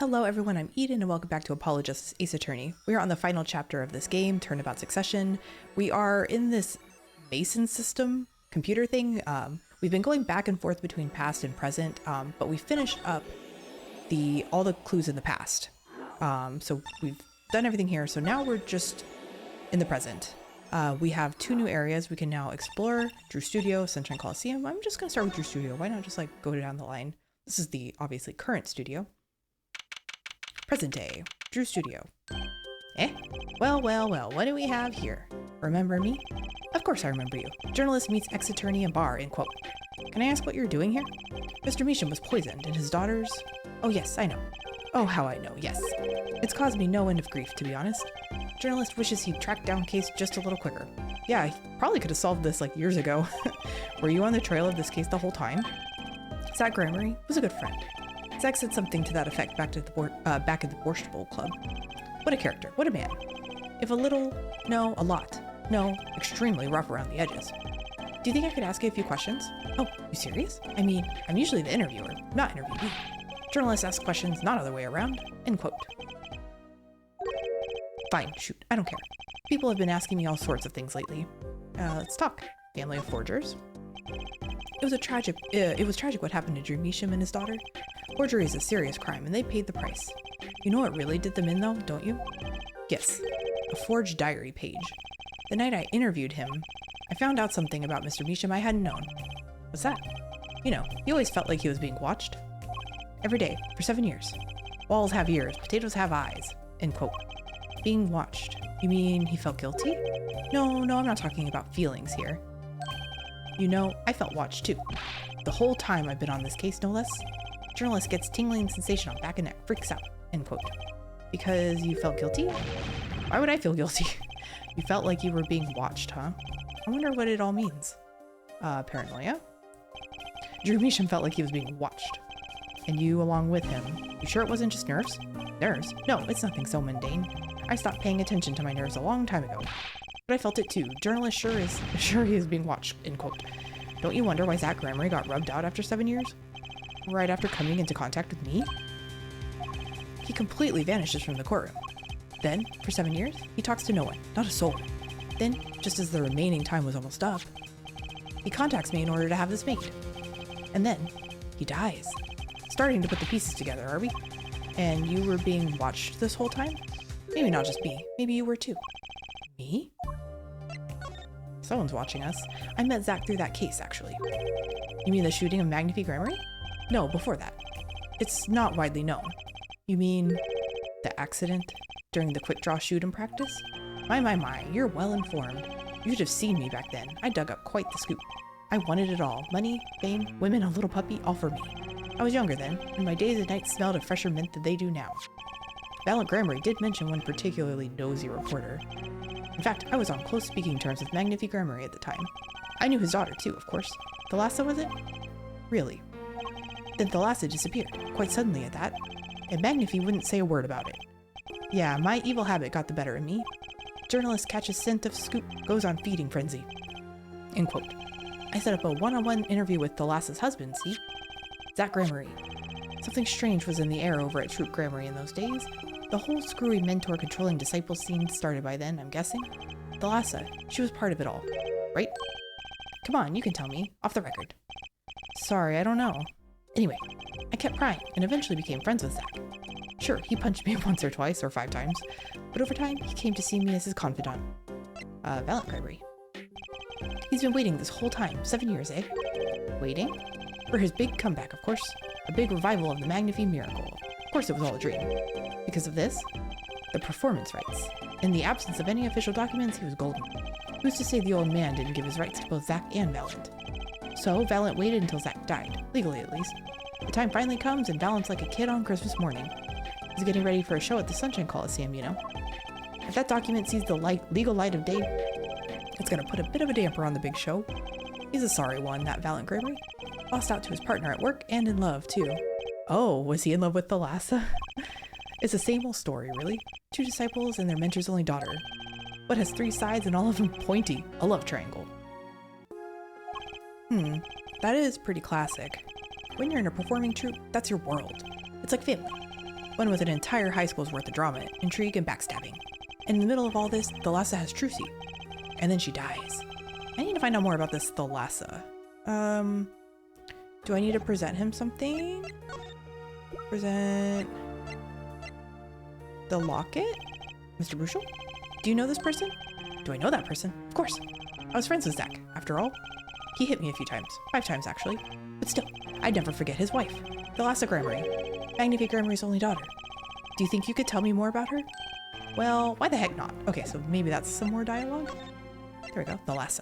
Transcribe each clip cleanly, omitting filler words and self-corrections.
Hello everyone, I'm Eden and welcome back to Apologist's Ace Attorney. We are on the final chapter of this game, Turnabout Succession. We are in this Mason system computer thing. We've been going back and forth between past and present, but we finished up all the clues in the past. So we've done everything here, so now we're just in the present. We have two new areas we can now explore: Drew Studio, Sunshine Coliseum. I'm just gonna start with Drew Studio. Why not just like go down the line? This is the obviously current studio. Present day, Drew Studio. Well, what do we have here? Remember me? Of course I remember you. Journalist meets ex-attorney in bar, end quote. Can I ask what you're doing here? Mr. Measham was poisoned and his daughters... Oh yes, I know. Oh, how I know, yes. It's caused me no end of grief, to be honest. Journalist wishes he'd tracked down case just a little quicker. Yeah, I probably could have solved this like years ago. Were you on the trail of this case the whole time? Zach Gramarye was a good friend. Zach said something to that effect back at the Borscht Bowl Club. What a character, what a man. If a little, no, a lot, no, extremely rough around the edges. Do you think I could ask you a few questions? Oh, you serious? I mean, I'm usually the interviewer, not interviewee. Journalists ask questions, not other way around, end quote. Fine, shoot, I don't care. People have been asking me all sorts of things lately. Let's talk. Family of forgers. It was tragic what happened to Drew Measham and his daughter. Forgery is a serious crime, and they paid the price. You know what really did them in, though, don't you? Yes, a forged diary page. The night I interviewed him, I found out something about Mr. Measham I hadn't known. What's that? You know, he always felt like he was being watched. Every day, for 7 years. Walls have ears, potatoes have eyes, end quote. Being watched. You mean he felt guilty? No, I'm not talking about feelings here. You know, I felt watched too. The whole time I've been on this case, no less. Journalist gets tingling sensation on back and neck, freaks out, end quote. Because you felt guilty? Why would I feel guilty? You felt like you were being watched, huh? I wonder what it all means. Paranoia? Drew Measham felt like he was being watched. And you along with him. You sure it wasn't just nerves? Nerves? No, it's nothing so mundane. I stopped paying attention to my nerves a long time ago. But I felt it too. Journalist sure he is being watched, end quote. Don't you wonder why Zach Gramarye got rubbed out after 7 years? Right after coming into contact with me? He completely vanishes from the courtroom. Then, for 7 years, he talks to no one, not a soul. Then, just as the remaining time was almost up, he contacts me in order to have this made. And then, he dies. Starting to put the pieces together, are we? And you were being watched this whole time? Maybe not just me, maybe you were too. Me? Someone's watching us. I met Zach through that case, actually. You mean the shooting of Phoenix Wright? No, before that. It's not widely known. You mean the accident during the quick draw shoot in practice? My, you're well informed. You should have seen me back then. I dug up quite the scoop. I wanted it all. Money, fame, women, a little puppy, all for me. I was younger then, and my days and nights smelled of fresher mint than they do now. Valant Gramarye did mention one particularly nosy reporter. In fact, I was on close speaking terms with Phoenix Gramarye at the time. I knew his daughter too, of course. Thalassa, was it? Really? Then Thalassa disappeared, quite suddenly at that, and Phoenix wouldn't say a word about it. Yeah, my evil habit got the better of me. Journalist catches scent of scoop, goes on feeding frenzy. End quote. I set up a one-on-one interview with Thalassa's husband, see? Zach Gramarye. Something strange was in the air over at Troupe Gramarye in those days. The whole screwy mentor-controlling disciple scene started by then, I'm guessing. Thalassa, she was part of it all, right? Come on, you can tell me, off the record. Sorry, I don't know. Anyway, I kept prying and eventually became friends with Zach. Sure, he punched me once or twice or 5 times, but over time, he came to see me as his confidant. Valant Gramarye. He's been waiting this whole time, 7 years, eh? Waiting? For his big comeback, of course. A big revival of the Phoenix miracle. Of course it was all a dream. Because of this? The performance rights. In the absence of any official documents, he was golden. Who's to say the old man didn't give his rights to both Zach and Valant? So, Valant waited until Zach died, legally at least. The time finally comes and Valant's like a kid on Christmas morning. He's getting ready for a show at the Sunshine Coliseum, you know. If that document sees the legal light of day, it's gonna put a bit of a damper on the big show. He's a sorry one, that Valant Gramarye. Lost out to his partner at work and in love, too. Oh, was he in love with Thalassa? It's the same old story, really. 2 disciples and their mentor's only daughter. But has 3 sides and all of them pointy. A love triangle. That is pretty classic. When you're in a performing troupe, that's your world. It's like family. One with an entire high school's worth of drama, intrigue, and backstabbing. And in the middle of all this, Thalassa has Trucy. And then she dies. I need to find out more about this Thalassa. Do I need to present him something? Present the locket? Mr. Brushel? Do you know this person? Do I know that person? Of course. I was friends with Zach, after all. He hit me a few times. 5 times, actually. But still, I'd never forget his wife, Thalassa Gramarye, Magnifique Gramarye's only daughter. Do you think you could tell me more about her? Well, why the heck not? Okay, so maybe that's some more dialogue? There we go, Thalassa.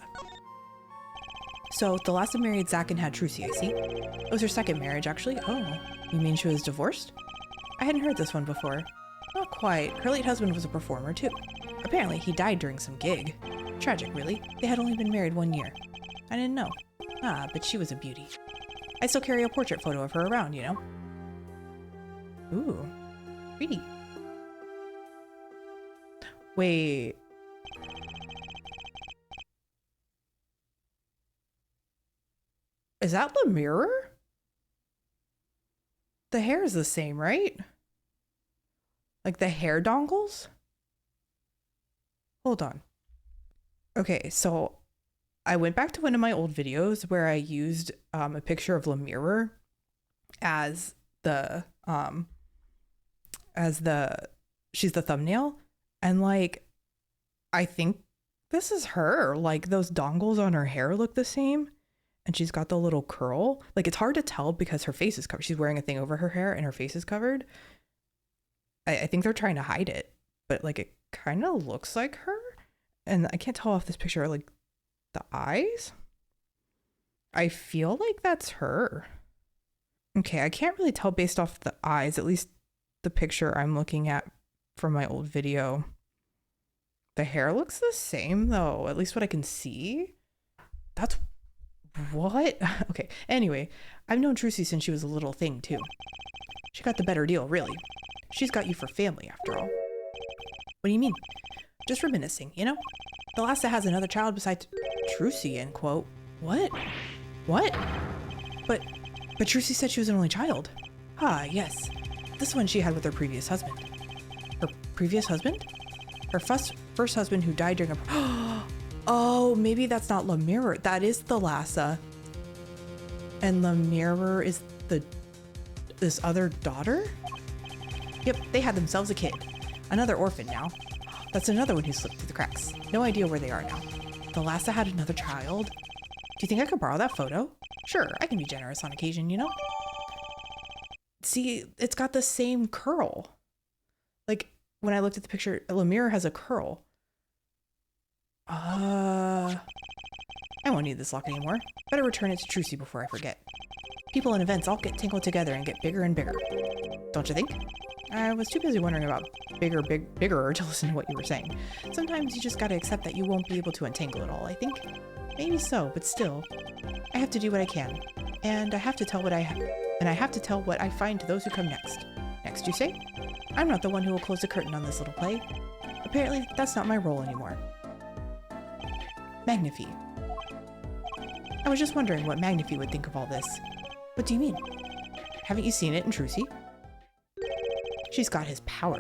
So, Thalassa married Zach and had Trucy, I see. It was her second marriage, actually. Oh, you mean she was divorced? I hadn't heard this one before. Not quite. Her late husband was a performer, too. Apparently, he died during some gig. Tragic, really. They had only been married 1 year. I didn't know. Ah, but she was a beauty. I still carry a portrait photo of her around, you know? Ooh. Pretty. Wait. Is that the mirror? The hair is the same, right? Like the hair dongles? Hold on. Okay, so I went back to one of my old videos where I used a picture of Mirror as she's the thumbnail, and like I think this is her. Like those dongles on her hair look the same, and she's got the little curl. Like it's hard to tell because her face is covered. She's wearing a thing over her hair and her face is covered. I think they're trying to hide it, but like it kind of looks like her. And I can't tell off this picture, like the eyes. I feel like that's her. Okay, I can't really tell based off the eyes, at least the picture I'm looking at from my old video. The hair looks the same though, at least what I can see. That's what? Okay, anyway, I've known Trucy since she was a little thing too. She got the better deal, really. She's got you for family, after all. What do you mean? Just reminiscing, you know? Thalassa has another child besides Trucy, end quote. What? What? But Trucy said she was an only child. Ah, yes. This one she had with her previous husband. Her previous husband? Her first husband who died during a... Oh, maybe that's not Mirror. That is Thalassa. And Mirror is this other daughter? Yep, they had themselves a kid. Another orphan now. That's another one who slipped through the cracks. No idea where they are now. Thalassa had another child. Do you think I could borrow that photo? Sure, I can be generous on occasion, you know? See, it's got the same curl. Like, when I looked at the picture, Mirror has a curl. I won't need this locket anymore. Better return it to Trucy before I forget. People and events all get tangled together and get bigger and bigger. Don't you think? I was too busy wondering about bigger to listen to what you were saying. Sometimes you just gotta accept that you won't be able to untangle it all, I think. Maybe so, but still. I have to do what I can. And I have to tell what I find to those who come next. Next, you say? I'm not the one who will close the curtain on this little play. Apparently, that's not my role anymore. Magnifique. I was just wondering what Magnifique would think of all this. What do you mean? Haven't you seen it in Trucy? She's got his power.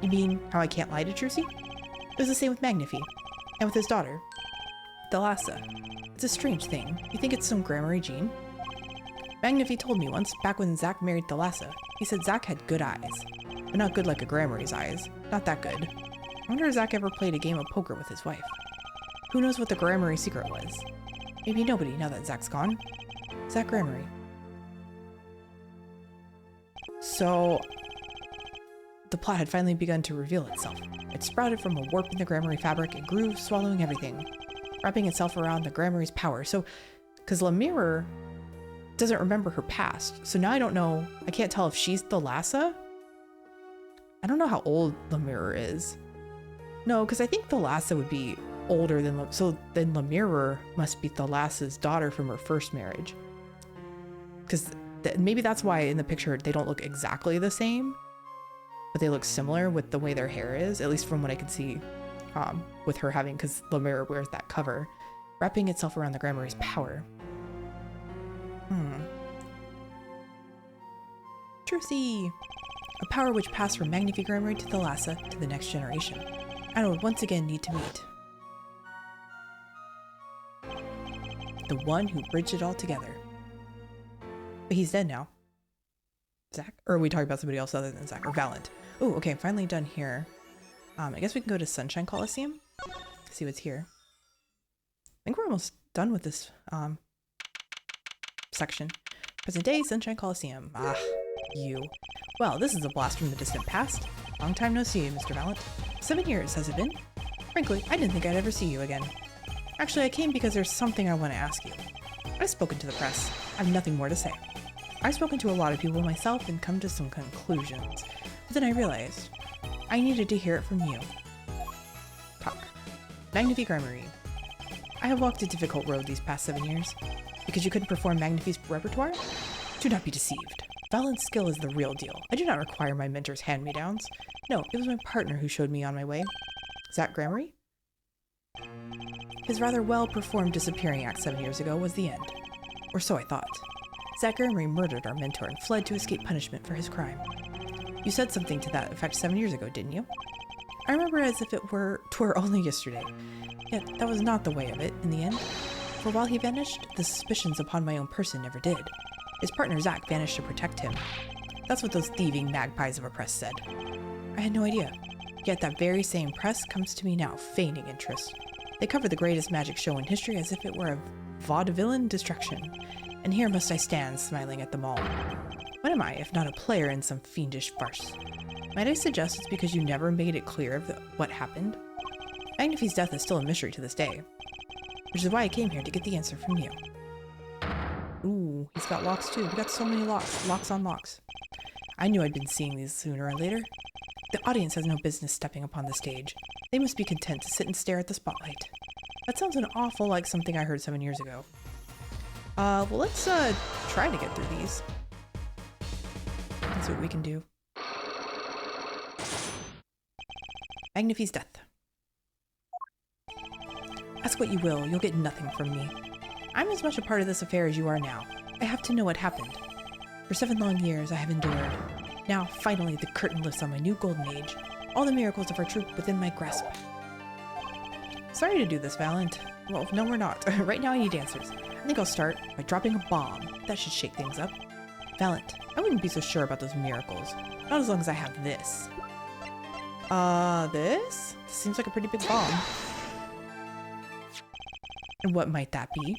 You mean how I can't lie to Trucy? It was the same with Magnifique. And with his daughter, Thalassa. It's a strange thing. You think it's some Gramarye gene? Magnifique told me once, back when Zach married Thalassa, he said Zach had good eyes. But not good like a Gramarye's eyes. Not that good. I wonder if Zach ever played a game of poker with his wife. Who knows what the Gramarye secret was? Maybe nobody now that Zach's gone. Zach Gramarye. So, the plot had finally begun to reveal itself. It sprouted from a warp in the Gramarye fabric and grew, swallowing everything, wrapping itself around the Gramarye's power. So, because Mirror doesn't remember her past, so now I don't know, I can't tell if she's Thalassa. I don't know how old Mirror is. No, because I think Thalassa would be older than, so then Mirror must be Thalassa's daughter from her first marriage. Because maybe that's why in the picture they don't look exactly the same, but they look similar with the way their hair is, at least from what I can see with her having, because Mirror wears that cover, wrapping itself around the Gramarye's power. Trucy! A power which passed from Magnifi Gramarye to Thalassa to the next generation. And I would once again need to meet the one who bridged it all together. But he's dead now. Zach? Or are we talking about somebody else other than Zach? Or Valant? Oh, okay, I'm finally done here. I guess we can go to Sunshine Coliseum. See what's here. I think we're almost done with this section. Present day, Sunshine Coliseum. Ah, you. Well, this is a blast from the distant past. Long time no see, Mr. Valant. 7 years, has it been? Frankly, I didn't think I'd ever see you again. Actually, I came because there's something I want to ask you. I've spoken to the press. I have nothing more to say. I've spoken to a lot of people myself and come to some conclusions. But then I realized I needed to hear it from you. Talk. Magnifi Gramarye. I have walked a difficult road these past 7 years. Because you couldn't perform Magnifi's repertoire? Do not be deceived. Valant's skill is the real deal. I do not require my mentor's hand-me-downs. No, it was my partner who showed me on my way. Zach Gramarye? His rather well-performed disappearing act 7 years ago was the end. Or so I thought. Zach Gramarye murdered our mentor and fled to escape punishment for his crime. You said something to that effect 7 years ago, didn't you? I remember as if it were only yesterday. Yet that was not the way of it, in the end. For while he vanished, the suspicions upon my own person never did. His partner Zach vanished to protect him. That's what those thieving magpies of a press said. I had no idea. Yet that very same press comes to me now, feigning interest. They cover the greatest magic show in history as if it were a vaudevillian destruction. And here must I stand, smiling at them all. What am I, if not a player in some fiendish farce? Might I suggest it's because you never made it clear of what happened? Magnifi's death is still a mystery to this day. Which is why I came here to get the answer from you. Ooh, he's got locks too. We got so many locks. Locks on locks. I knew I'd been seeing these sooner or later. The audience has no business stepping upon the stage. They must be content to sit and stare at the spotlight. That sounds an awful like something I heard 7 years ago. Well, let's try to get through these. Let's see what we can do. Magnifi's death. Ask what you will, you'll get nothing from me. I'm as much a part of this affair as you are now. I have to know what happened. For 7 long years, I have endured. Now, finally, the curtain lifts on my new golden age. All the miracles of our troupe within my grasp. Sorry to do this, Valant. Well, no, we're not. Right now, I need answers. I think I'll start by dropping a bomb. That should shake things up. Valant, I wouldn't be so sure about those miracles. Not as long as I have this. This? This seems like a pretty big bomb. And what might that be?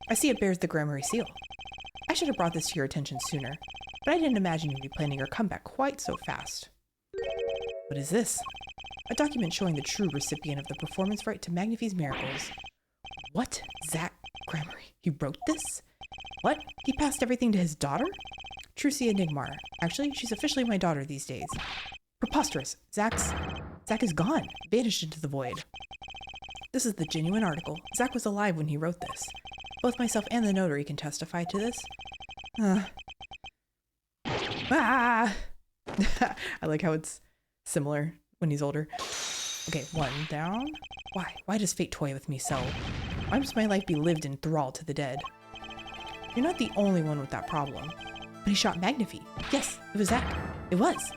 I see it bears the Gramarye seal. I should have brought this to your attention sooner, but I didn't imagine you'd be planning your comeback quite so fast. What is this? A document showing the true recipient of the performance right to Magnifi's miracles. What? Zach Gramarye? He wrote this? What? He passed everything to his daughter? Trucia Nigmar. Actually, she's officially my daughter these days. Preposterous. Zach is gone. Vanished into the void. This is the genuine article. Zach was alive when he wrote this. Both myself and the notary can testify to this. I like how it's similar when he's older. Okay, 1 down. Why? Why does fate toy with me so? Why must my life be lived in thrall to the dead? You're not the only one with that problem. But he shot Magnifi. Yes, it was Zach. It was.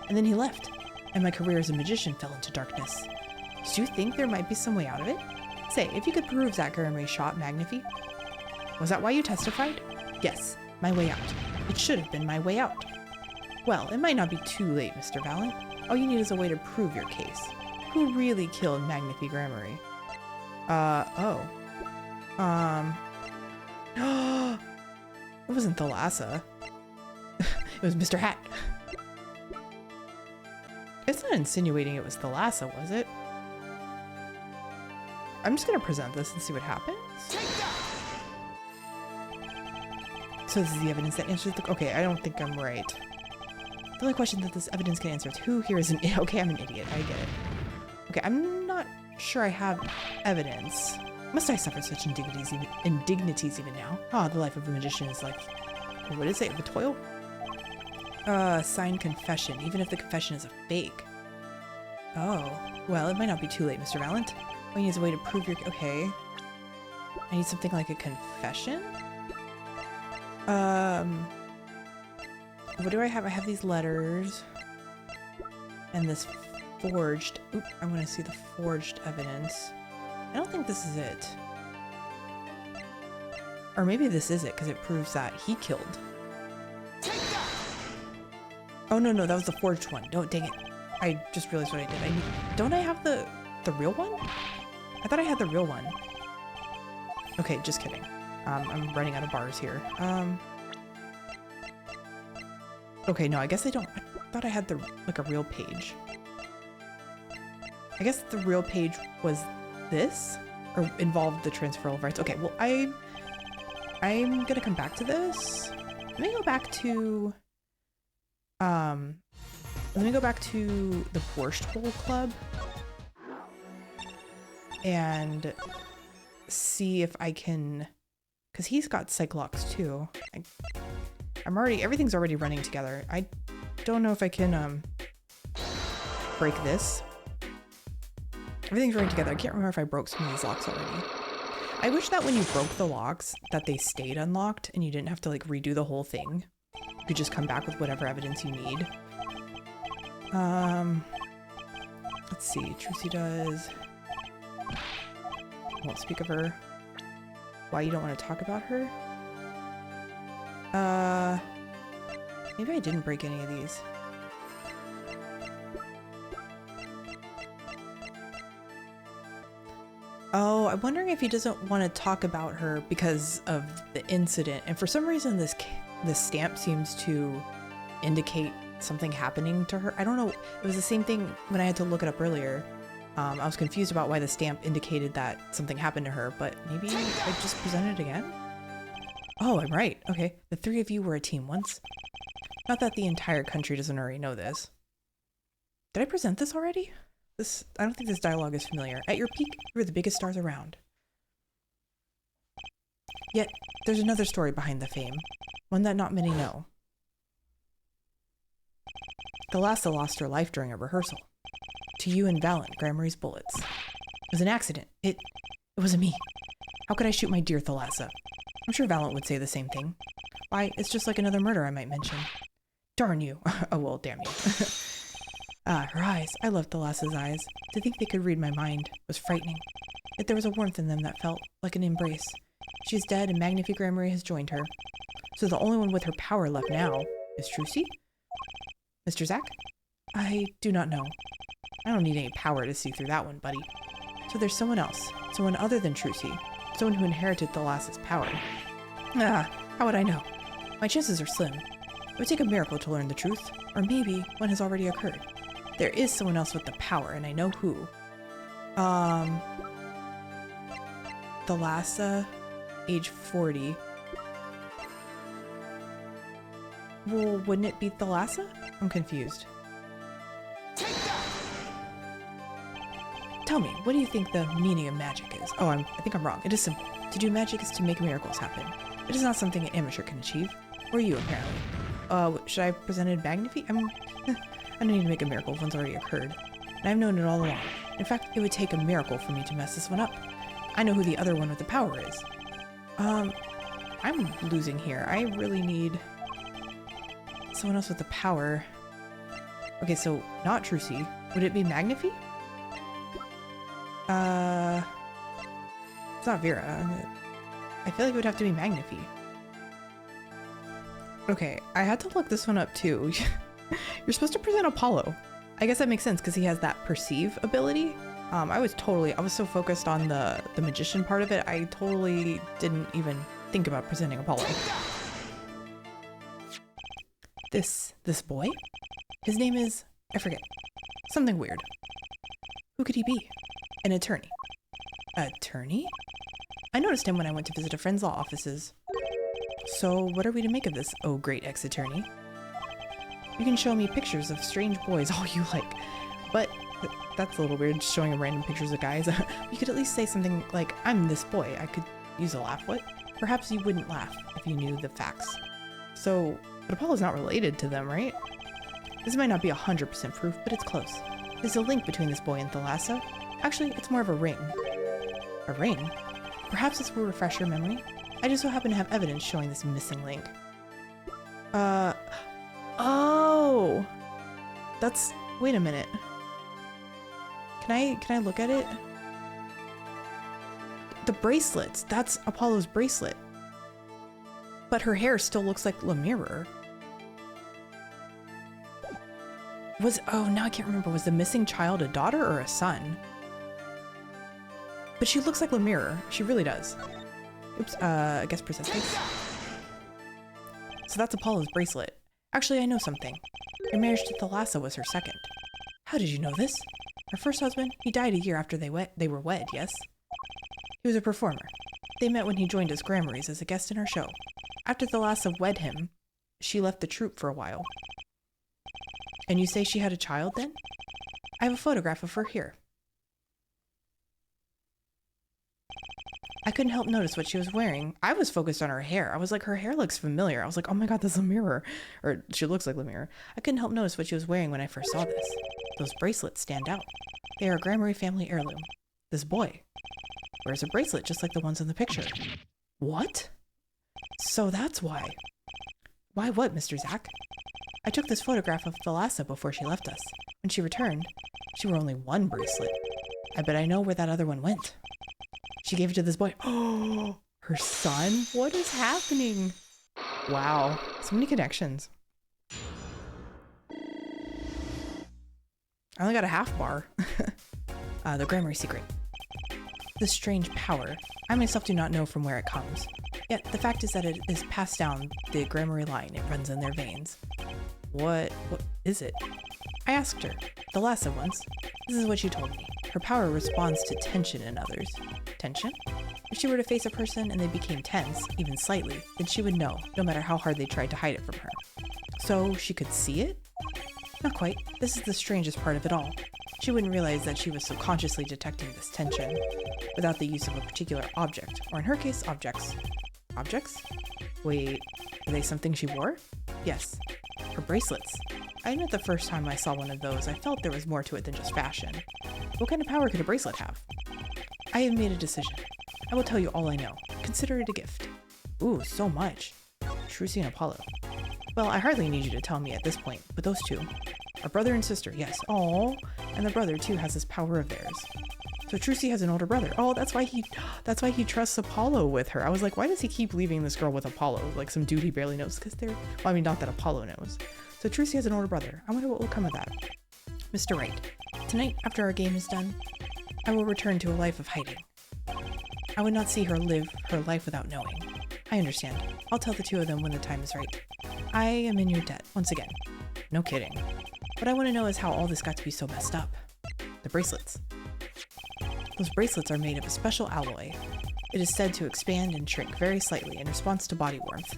And then he left. And my career as a magician fell into darkness. Do you think there might be some way out of it? Say, if you could prove Zach Gramarye shot Magnifi. Was that why you testified? Yes, my way out. It should have been my way out. Well, it might not be too late, Mr. Valant. All you need is a way to prove your case. Who really killed Magnifi Gramarye? It wasn't Thalassa. It was Mr. Hat. It's not insinuating it was Thalassa, was it? I'm just gonna present this and see what happens. So this is the evidence that answers the... Okay, I don't think I'm right. The only question that this evidence can answer is who here is an... Okay, I'm an idiot. I get it. Okay, I'm not sure I have evidence. Must I suffer such indignities even now? Ah, the life of a magician is like... What is it? The toil? Signed confession, even if the confession is a fake. Oh. Well, it might not be too late, Mr. Valant. All you need is a way to prove your... Okay. I need something like a confession? What do I have? I have these letters. And this forged, oop, I want to see the forged evidence. I don't think this is it. Or maybe this is it because it proves that he killed. Oh no, no, that was the forged one. No, dang it. I just realized what I did. Don't I have the real one? I thought I had the real one. Okay, just kidding. I'm running out of bars here. Okay, no, I guess I don't. I thought I had like a real page. I guess the real page was this, or involved the transferal of rights. Okay, well, I'm gonna come back to this. Let me go back to the Borscht Hole Club and see if I can, because he's got Cyclops too. Everything's already running together. I don't know if I can break this. Everything's running together. I can't remember if I broke some of these locks already. I wish that when you broke the locks that they stayed unlocked and you didn't have to like redo the whole thing. You could just come back with whatever evidence you need. Let's see. Trucy does. I won't speak of her. Why you don't want to talk about her? Maybe I didn't break any of these. Oh, I'm wondering if he doesn't want to talk about her because of the incident. And for some reason, this stamp seems to indicate something happening to her. I don't know. It was the same thing when I had to look it up earlier. I was confused about why the stamp indicated that something happened to her, but maybe I just presented it again? Oh, I'm right. Okay. The three of you were a team once. Not that the entire country doesn't already know this. Did I present this already? I don't think this dialogue is familiar. At your peak, you were the biggest stars around. Yet, there's another story behind the fame. One that not many know. Thalassa lost her life during a rehearsal. To you and Valant Gramarye's bullets. It was an accident. It wasn't me. How could I shoot my dear Thalassa? I'm sure Valant would say the same thing. Why, it's just like another murder I might mention. Darn you. Oh, well, damn you. Ah, her eyes. I loved Thalassa's eyes. To think they could read my mind was frightening. Yet there was a warmth in them that felt like an embrace. She is dead and Magnifique Gramarye has joined her. So the only one with her power left now is Trucy? Mr. Zack? I do not know. I don't need any power to see through that one, buddy. So there's someone else. Someone other than Trucy. Someone who inherited Thalassa's power. Ah, how would I know? My chances are slim. It would take a miracle to learn the truth. Or maybe one has already occurred. There is someone else with the power, and I know who. Thalassa, age 40. Well, wouldn't it be Thalassa? I'm confused. Tell me, what do you think the meaning of magic is? Oh, I think I'm wrong. It is simple. To do magic is to make miracles happen. It is not something an amateur can achieve. Or you, apparently. Should I have presented Magnifique? I don't need to make a miracle if one's already occurred. And I've known it all along. In fact, it would take a miracle for me to mess this one up. I know who the other one with the power is. I'm losing here. I really need someone else with the power. Okay, so not Trucy. Would it be Magnifique? It's not Vera. I feel like it would have to be Magnifique. Okay, I had to look this one up too. You're supposed to present Apollo. I guess that makes sense because he has that perceive ability. I was so focused on the magician part of it, I totally didn't even think about presenting Apollo. This boy? His name is, I forget, something weird. Who could he be? An attorney. Attorney? I noticed him when I went to visit a friend's law offices. So what are we to make of this, oh great ex-attorney? You can show me pictures of strange boys all you like, but that's a little weird, just showing him random pictures of guys. You could at least say something like, I'm this boy. I could use a laugh. What? Perhaps you wouldn't laugh if you knew the facts. So, but Apollo's not related to them, right? This might not be 100% proof, but it's close. There's a link between this boy and Thalassa. Actually, it's more of a ring. A ring? Perhaps this will refresh your memory. I just so happen to have evidence showing this missing link. Oh! That's Wait a minute. Can I look at it? The bracelets. That's Apollo's bracelet. But her hair still looks like Le Mirror. Oh, now I can't remember. Was the missing child a daughter or a son? But she looks like Le Mirror. She really does. Oops, I guess persisting. So that's Apollo's bracelet. Actually, I know something. Her marriage to Thalassa was her second. How did you know this? Her first husband, he died a year after they were wed, yes? He was a performer. They met when he joined us Gramarys as a guest in our show. After Thalassa wed him, she left the troupe for a while. And you say she had a child then? I have a photograph of her here. I couldn't help notice what she was wearing. I was focused on her hair. I was like, her hair looks familiar. I was like, oh my god, that's a mirror. Or she looks like the mirror. I couldn't help notice what she was wearing when I first saw this. Those bracelets stand out. They are a Gramarye family heirloom. This boy wears a bracelet just like the ones in the picture. What? So that's why. Why what, Mr. Zack? I took this photograph of Thalassa before she left us. When she returned, she wore only one bracelet. I bet I know where that other one went. She gave it to this boy. Oh, her son? What is happening? Wow, so many connections. I only got a half bar. The Gramarye secret. This strange power. I myself do not know from where it comes. Yet the fact is that it is passed down the Gramarye line. It runs in their veins. What is it? I asked her, Thalassa once. This is what she told me. Her power responds to tension in others. Tension? If she were to face a person and they became tense, even slightly, then she would know, no matter how hard they tried to hide it from her. So she could see it? Not quite. This is the strangest part of it all. She wouldn't realize that she was subconsciously detecting this tension without the use of a particular object, or in her case, objects. Objects? Wait, were they something she wore? Yes. Her bracelets. I admit the first time I saw one of those, I felt there was more to it than just fashion. What kind of power could a bracelet have? I have made a decision. I will tell you all I know. Consider it a gift. Ooh, so much. Trucy and Apollo. Well, I hardly need you to tell me at this point, but those two are brother and sister, yes. Oh, and the brother too has this power of theirs. So Trucy has an older brother. Oh, that's why he trusts Apollo with her. I was like, why does he keep leaving this girl with Apollo? Like some dude he barely knows, because they're, well, I mean, not that Apollo knows. So Trucy has an older brother. I wonder what will come of that. Mr. Wright, tonight, after our game is done, I will return to a life of hiding. I would not see her live her life without knowing. I understand. I'll tell the two of them when the time is right. I am in your debt, once again. No kidding. What I want to know is how all this got to be so messed up. The bracelets. Those bracelets are made of a special alloy. It is said to expand and shrink very slightly in response to body warmth.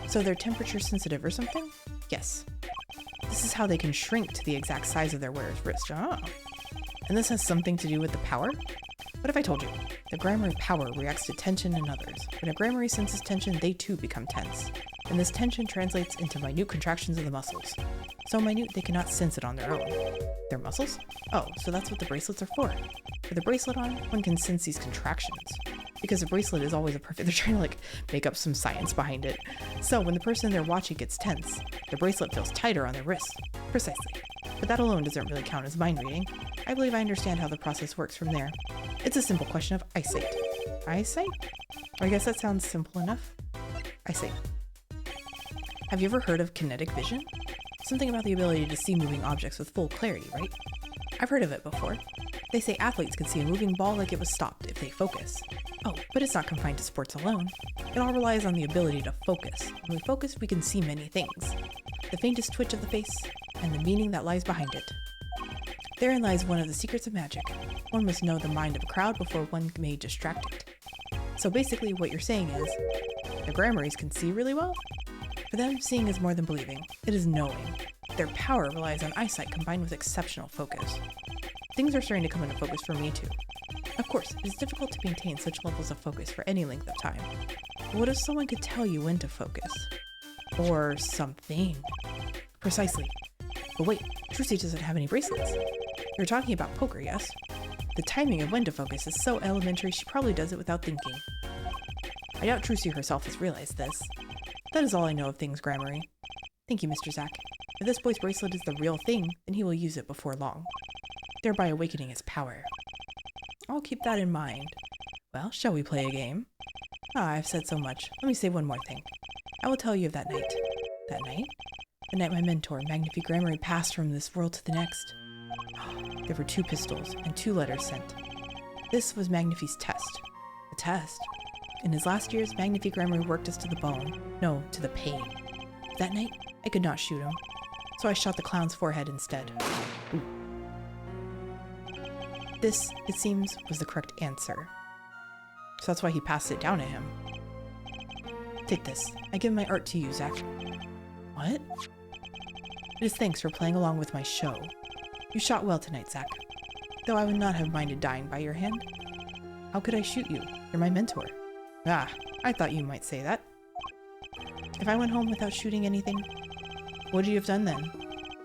So they're temperature sensitive or something? Yes. This is how they can shrink to the exact size of their wearer's wrist. Ah. And this has something to do with the power? What if I told you? The Gramarye power reacts to tension in others. When a Gramarye senses tension, they too become tense. And this tension translates into minute contractions of the muscles. So minute they cannot sense it on their own. Their muscles? Oh, so that's what the bracelets are for. With a bracelet on, one can sense these contractions. Because a bracelet is always a perfect, they're trying to like make up some science behind it. So when the person they're watching gets tense, the bracelet feels tighter on their wrist. Precisely. But that alone doesn't really count as mind reading. I believe I understand how the process works from there. It's a simple question of eyesight. Eyesight? I guess that sounds simple enough. Eyesight. Have you ever heard of kinetic vision? Something about the ability to see moving objects with full clarity, right? I've heard of it before. They say athletes can see a moving ball like it was stopped if they focus. Oh, but it's not confined to sports alone. It all relies on the ability to focus. When we focus, we can see many things. The faintest twitch of the face, and the meaning that lies behind it. Therein lies one of the secrets of magic. One must know the mind of a crowd before one may distract it. So basically what you're saying is, the Gramarys can see really well? For them, seeing is more than believing. It is knowing. Their power relies on eyesight combined with exceptional focus. Things are starting to come into focus for me too. Of course, it is difficult to maintain such levels of focus for any length of time. But what if someone could tell you when to focus? Or something. Precisely. But wait, Trucy doesn't have any bracelets. You're talking about poker, yes? The timing of when to focus is so elementary she probably does it without thinking. I doubt Trucy herself has realized this. That is all I know of things Gramarye. Thank you, Mr. Zack. If this boy's bracelet is the real thing, then he will use it before long, thereby awakening his power. I'll keep that in mind. Well, shall we play a game? Ah, I've said so much. Let me say one more thing. I will tell you of that night. That night? The night my mentor, Magnifique Gramarye, passed from this world to the next. There were 2 pistols and 2 letters sent. This was Magnifique's test. A test? In his last years, Magnifique Gramarye worked us to the bone. No, to the pain. That night, I could not shoot him, so I shot the clown's forehead instead. Ooh. This, it seems, was the correct answer. So that's why he passed it down to him. Take this. I give my art to you, Zach. What? It is thanks for playing along with my show. You shot well tonight, Zach. Though I would not have minded dying by your hand. How could I shoot you? You're my mentor. Ah, I thought you might say that. If I went home without shooting anything, what would you have done then?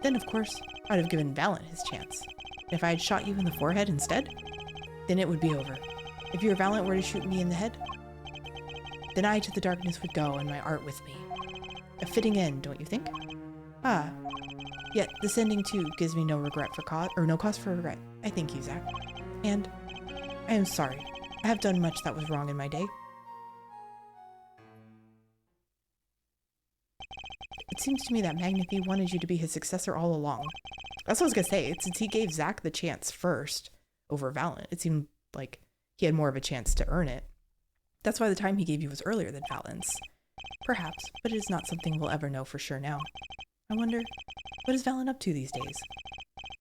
Then, of course, I would have given Valant his chance. If I had shot you in the forehead instead, then it would be over. If your Valant were to shoot me in the head, then I to the darkness would go and my art with me. A fitting end, don't you think? Ah, yet this ending too gives me no regret for no cause for regret. I thank you, Zach. And I am sorry. I have done much that was wrong in my day. It seems to me that Magnifique wanted you to be his successor all along. That's what I was gonna say. Since he gave Zach the chance first over Valant, it seemed like he had more of a chance to earn it. That's why the time he gave you was earlier than Valant's. Perhaps, but it is not something we'll ever know for sure now. I wonder, what is Valant up to these days?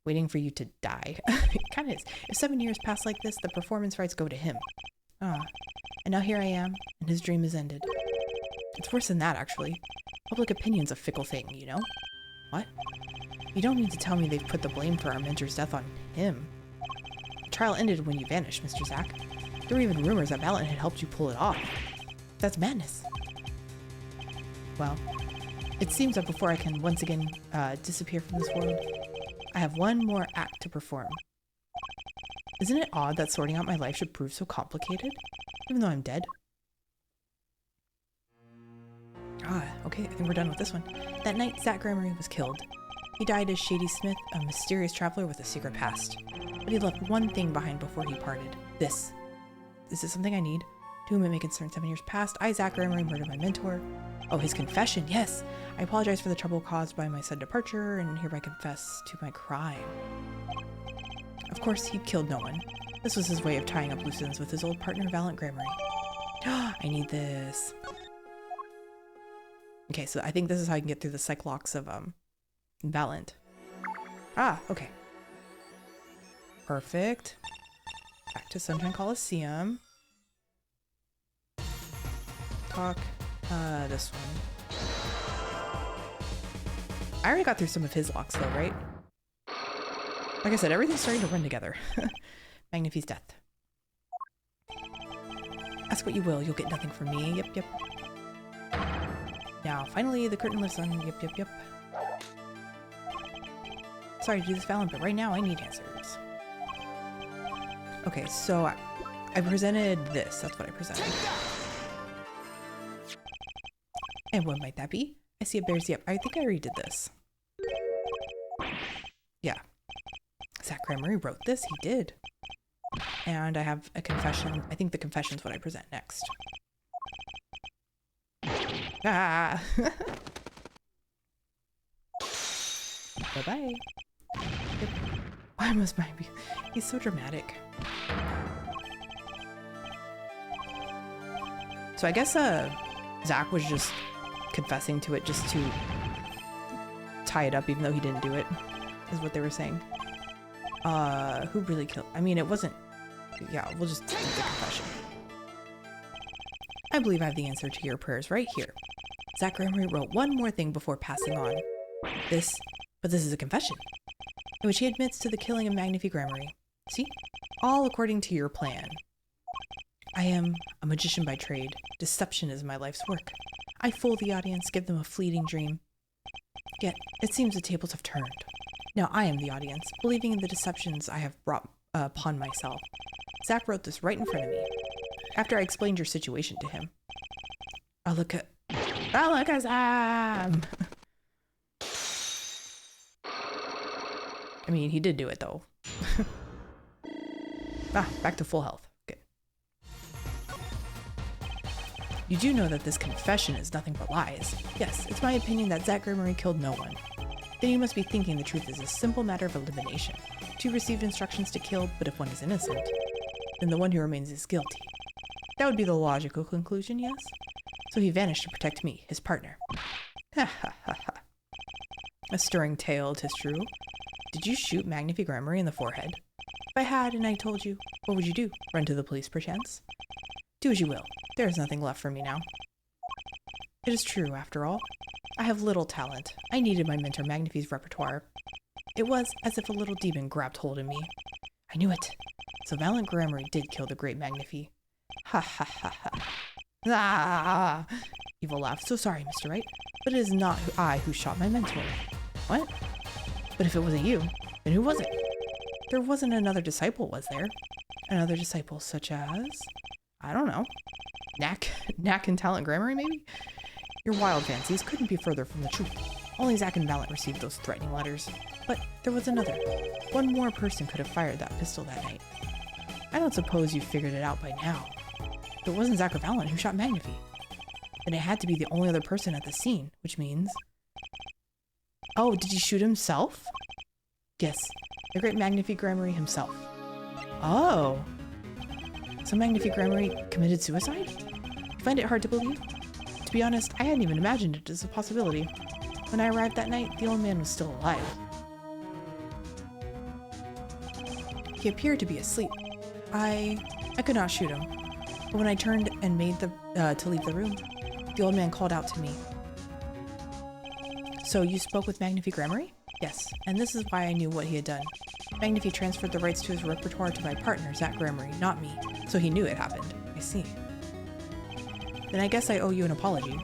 Waiting for you to die. It kind of is. If 7 years pass like this, the performance rights go to him. Ah, and now here I am, and his dream is ended. It's worse than that, actually. Public opinion's a fickle thing, you know? What? You don't mean to tell me they've put the blame for our mentor's death on him. The trial ended when you vanished, Mr. Zach. There were even rumors that Valant had helped you pull it off. That's madness. Well, it seems that before I can once again disappear from this world, I have one more act to perform. Isn't it odd that sorting out my life should prove so complicated, even though I'm dead? Ah, okay, I think we're done with this one. That night, Zach Gramarye was killed. He died as Shady Smith, a mysterious traveler with a secret past. But he left one thing behind before he parted. This. Is this something I need? To whom it may concern 7 years past, I, Zach Gramarye, murdered my mentor. Oh, his confession, yes! I apologize for the trouble caused by my sudden departure, and hereby confess to my crime. Of course, he killed no one. This was his way of tying up loose ends with his old partner, Valant Gramarye. I need this. Okay, so I think this is how I can get through the Cyclops of, Valant. Ah, okay. Perfect. Back to Sunshine Coliseum. Talk, this one. I already got through some of his locks though, right? Like I said, everything's starting to run together. Magnifique's death. Ask what you will, you'll get nothing from me. Yep, yep. Now, finally, the curtain lifts on. Yep, yep, yep. Sorry to do this, Valant, but right now I need answers. Okay, so I presented this. That's what I presented. And what might that be? I see it bears. Yep, I think I already did this. Yeah. Zach Gramarye wrote this. He did. And I have a confession. I think the confession is what I present next. Ah! Bye-bye. Why must mine be? He's so dramatic. So I guess Zach was just confessing to it just to tie it up, even though he didn't do it, is what they were saying. Who really killed? I mean, it wasn't. Yeah, we'll just do the confession. I believe I have the answer to your prayers right here. Zach Gramarye wrote one more thing before passing on. But this is a confession, in which he admits to the killing of Magnifique Gramarye. See? All according to your plan. I am a magician by trade. Deception is my life's work. I fool the audience, give them a fleeting dream. Yet, it seems the tables have turned. Now I am the audience, believing in the deceptions I have brought upon myself. Zach wrote this right in front of me, after I explained your situation to him. Alakazam! I mean, he did do it though. Back to full health. Good. You do know that this confession is nothing but lies. Yes, it's my opinion that Zach Gramarye killed no one. Then you must be thinking the truth is a simple matter of elimination. Two received instructions to kill, but if one is innocent, then the one who remains is guilty. That would be the logical conclusion, yes? So he vanished to protect me, his partner. Ha ha ha ha. A stirring tale, 'tis true. Did you shoot Magnifi Gramarye in the forehead? If I had and I told you, what would you do? Run to the police, perchance? Do as you will. There is nothing left for me now. It is true, after all. I have little talent. I needed my mentor Magnifi's repertoire. It was as if a little demon grabbed hold of me. I knew it. So Valant Gramarye did kill the great Magnifi. Ha ha ha ha. Ah! Evil laughed. So sorry, Mr. Wright, but it is not I who shot my mentor. What? But if it wasn't you, then who was it? There wasn't another disciple, was there? Another disciple such as... I don't know. Knack and Talent Gramarye, maybe? Your wild fancies couldn't be further from the truth. Only Zach and Valant received those threatening letters. But there was another. One more person could have fired that pistol that night. I don't suppose you figured it out by now. But it wasn't Zach or Valant who shot Magnifi. Then it had to be the only other person at the scene, which means... Oh, did he shoot himself? Yes, the great Magnifi Gramarye himself. Oh. So Magnifi Gramarye committed suicide? You find it hard to believe? To be honest, I hadn't even imagined it as a possibility. When I arrived that night, the old man was still alive. He appeared to be asleep. I could not shoot him. But when I turned and made to leave the room, the old man called out to me. So you spoke with Magnifi Gramarye? Yes, and this is why I knew what he had done. Magnifi transferred the rights to his repertoire to my partner, Zach Gramarye, not me, so he knew it happened. I see. Then I guess I owe you an apology.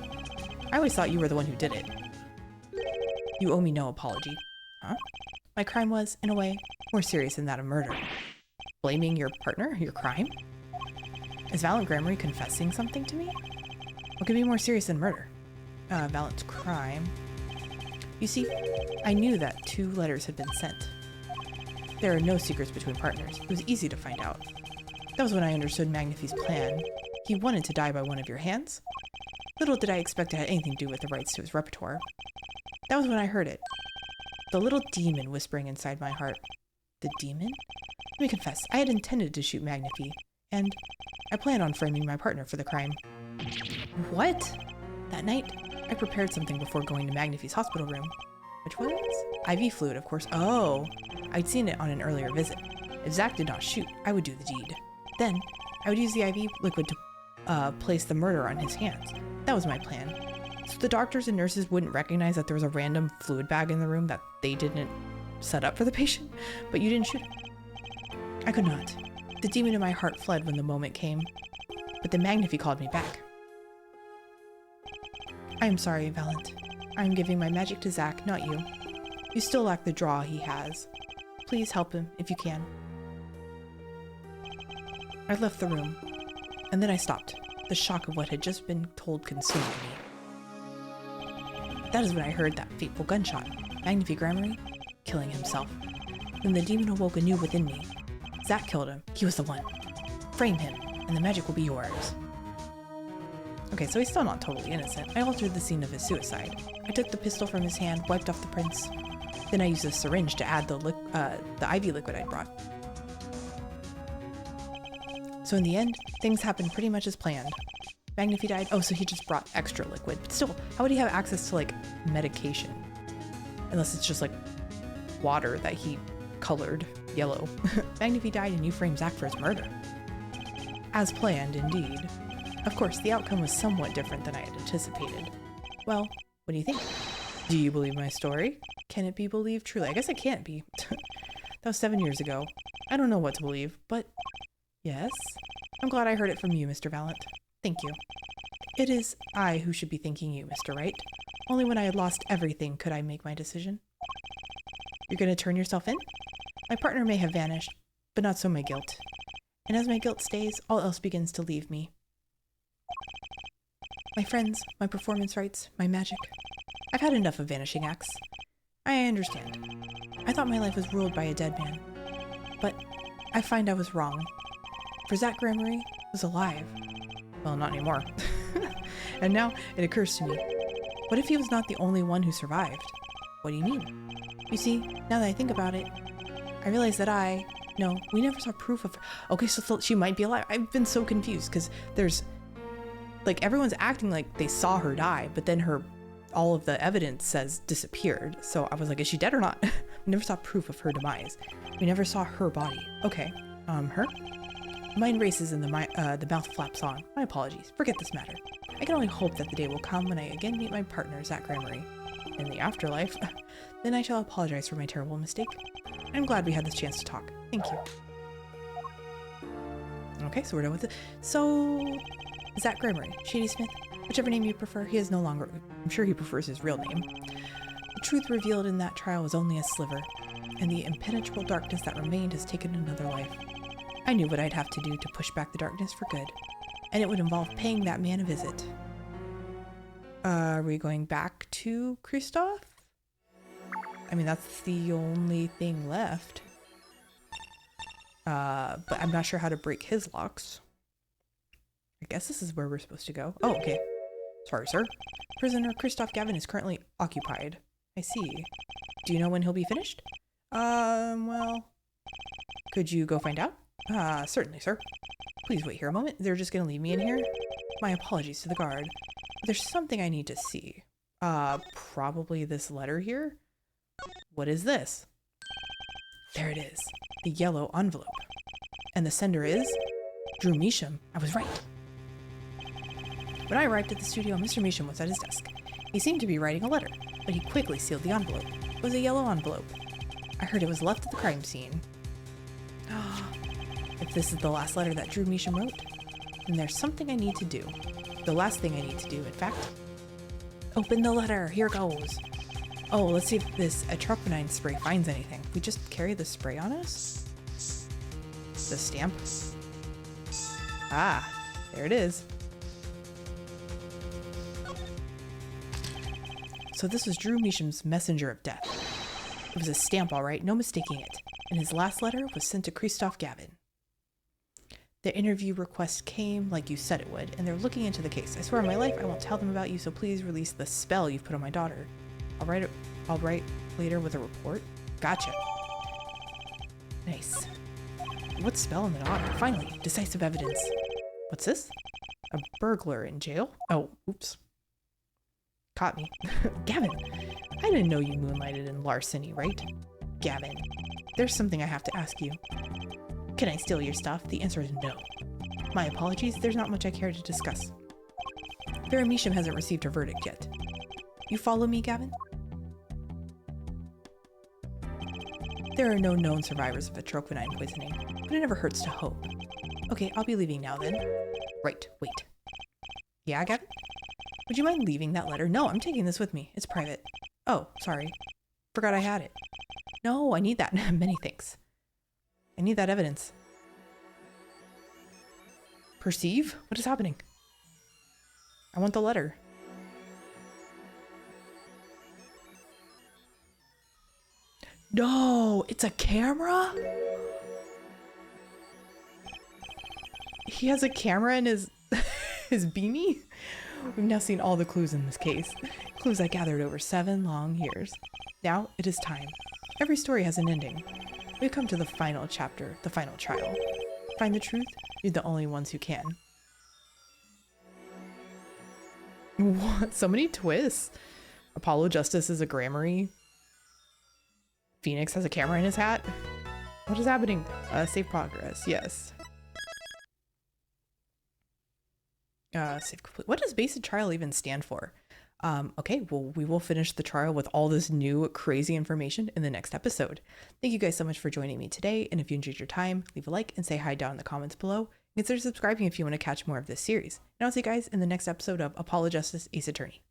I always thought you were the one who did it. You owe me no apology. Huh? My crime was, in a way, more serious than that of murder. Blaming your partner? Your crime? Is Valant Gramarye confessing something to me? What could be more serious than murder? Valant's crime. You see, I knew that 2 letters had been sent. There are no secrets between partners. It was easy to find out. That was when I understood Magnifi's plan. He wanted to die by one of your hands. Little did I expect it had anything to do with the rights to his repertoire. That was when I heard it. The little demon whispering inside my heart. The demon? Let me confess, I had intended to shoot Magnifi, and I planned on framing my partner for the crime. What? That night, I prepared something before going to Magnifi's hospital room. Which was? IV fluid, of course. Oh, I'd seen it on an earlier visit. If Zach did not shoot, I would do the deed. Then, I would use the IV liquid to place the murder on his hands. That was my plan. So the doctors and nurses wouldn't recognize that there was a random fluid bag in the room that they didn't set up for the patient, but you didn't shoot it. I could not. The demon in my heart fled when the moment came, but the Magnifi called me back. I am sorry, Valant. I am giving my magic to Zach, not you. You still lack the draw he has. Please help him if you can. I left the room, and then I stopped. The shock of what had just been told consumed me. That is when I heard that fateful gunshot. Magnifi Gramarye killing himself. Then the demon awoke anew within me. Zach killed him. He was the one. Frame him, and the magic will be yours. Okay, so he's still not totally innocent. I altered the scene of his suicide. I took the pistol from his hand, wiped off the prints. Then I used a syringe to add the IV liquid I'd brought. So in the end, things happened pretty much as planned. Magnifi died. Oh, so he just brought extra liquid. But still, how would he have access to, like, medication? Unless it's just, like, water that he colored yellow. Magnifi died and you framed Zach for his murder. As planned, indeed. Of course, the outcome was somewhat different than I had anticipated. Well, what do you think? Do you believe my story? Can it be believed truly? I guess it can't be. That was 7 years ago. I don't know what to believe, but yes. I'm glad I heard it from you, Mr. Valant. Thank you. It is I who should be thanking you, Mr. Wright. Only when I had lost everything could I make my decision. You're going to turn yourself in? My partner may have vanished, but not so my guilt. And as my guilt stays, all else begins to leave me. My friends, my performance rights, my magic. I've had enough of vanishing acts. I understand. I thought my life was ruled by a dead man. But I find I was wrong. For Zach Gramarye was alive. Well, not anymore. And now it occurs to me, what if he was not the only one who survived? What do you mean? You see, now that I think about it, I realize that no, we never saw proof of her. Okay, so she might be alive. I've been so confused because there's, like, everyone's acting like they saw her die, but then all of the evidence says disappeared. So I was like, is she dead or not? We never saw proof of her demise. We never saw her body. Okay, her? Mind races and the mouth flaps on. My apologies. Forget this matter. I can only hope that the day will come when I again meet my partner, Zach Gramarye. In the afterlife, then I shall apologize for my terrible mistake. I'm glad we had this chance to talk. Thank you. Okay, so we're done with it. So, Zach Gramarye, Shady Smith, whichever name you prefer, he is no longer, I'm sure he prefers his real name. The truth revealed in that trial was only a sliver, and the impenetrable darkness that remained has taken another life. I knew what I'd have to do to push back the darkness for good, and it would involve paying that man a visit. Are we going back to Kristoph? I mean, that's the only thing left. But I'm not sure how to break his locks. I guess this is where we're supposed to go. Oh, okay. Sorry, sir. Prisoner Kristoph Gavin is currently occupied. I see. Do you know when he'll be finished? Well... Could you go find out? Certainly, sir. Please wait here a moment. They're just gonna leave me in here? My apologies to the guard. But there's something I need to see. Probably this letter here? What is this? There it is. The yellow envelope. And the sender is... Drew Measham. I was right. When I arrived at the studio, Mr. Measham was at his desk. He seemed to be writing a letter, but he quickly sealed the envelope. It was a yellow envelope. I heard it was left at the crime scene. If this is the last letter that Drew Measham wrote, then there's something I need to do. The last thing I need to do, in fact. Open the letter. Here goes. Oh, let's see if this atropine spray finds anything. We just carry the spray on us? The stamp? Ah, there it is. So this was Drew Measham's messenger of death. It was a stamp, all right, no mistaking it. And his last letter was sent to Kristoph Gavin. The interview request came like you said it would, and they're looking into the case. I swear on my life I won't tell them about you, so please release the spell you've put on my daughter. I'll write later with a report. Gotcha. Nice. What spell on the daughter? Finally, decisive evidence. What's this? A burglar in jail? Oh, oops. Caught me. Gavin, I didn't know you moonlighted in larceny, right? Gavin, there's something I have to ask you. Can I steal your stuff? The answer is no. My apologies, there's not much I care to discuss. Vera Measham hasn't received her verdict yet. You follow me, Gavin? There are no known survivors of atropine poisoning, but it never hurts to hope. Okay, I'll be leaving now then. Right, wait. Yeah, Gavin? Would you mind leaving that letter? No, I'm taking this with me. It's private. Oh, sorry. Forgot I had it. No, I need that. Many thanks. I need that evidence. Perceive? What is happening? I want the letter. No, it's a camera? He has a camera in his his beanie? We've now seen all the clues in this case. Clues I gathered over 7 long years. Now it is time. Every story has an ending. We've come to the final chapter, the final trial. Find the truth? You're the only ones who can. What? So many twists. Apollo Justice is a Gramarye. Phoenix has a camera in his hat. What is happening? Save progress. Yes. Save complete. What does basic trial even stand for? Okay, well, we will finish the trial with all this new crazy information in the next episode. Thank you guys so much for joining me today. And if you enjoyed your time, leave a like and say hi down in the comments below. Consider subscribing if you want to catch more of this series. And I'll see you guys in the next episode of Apollo Justice Ace Attorney.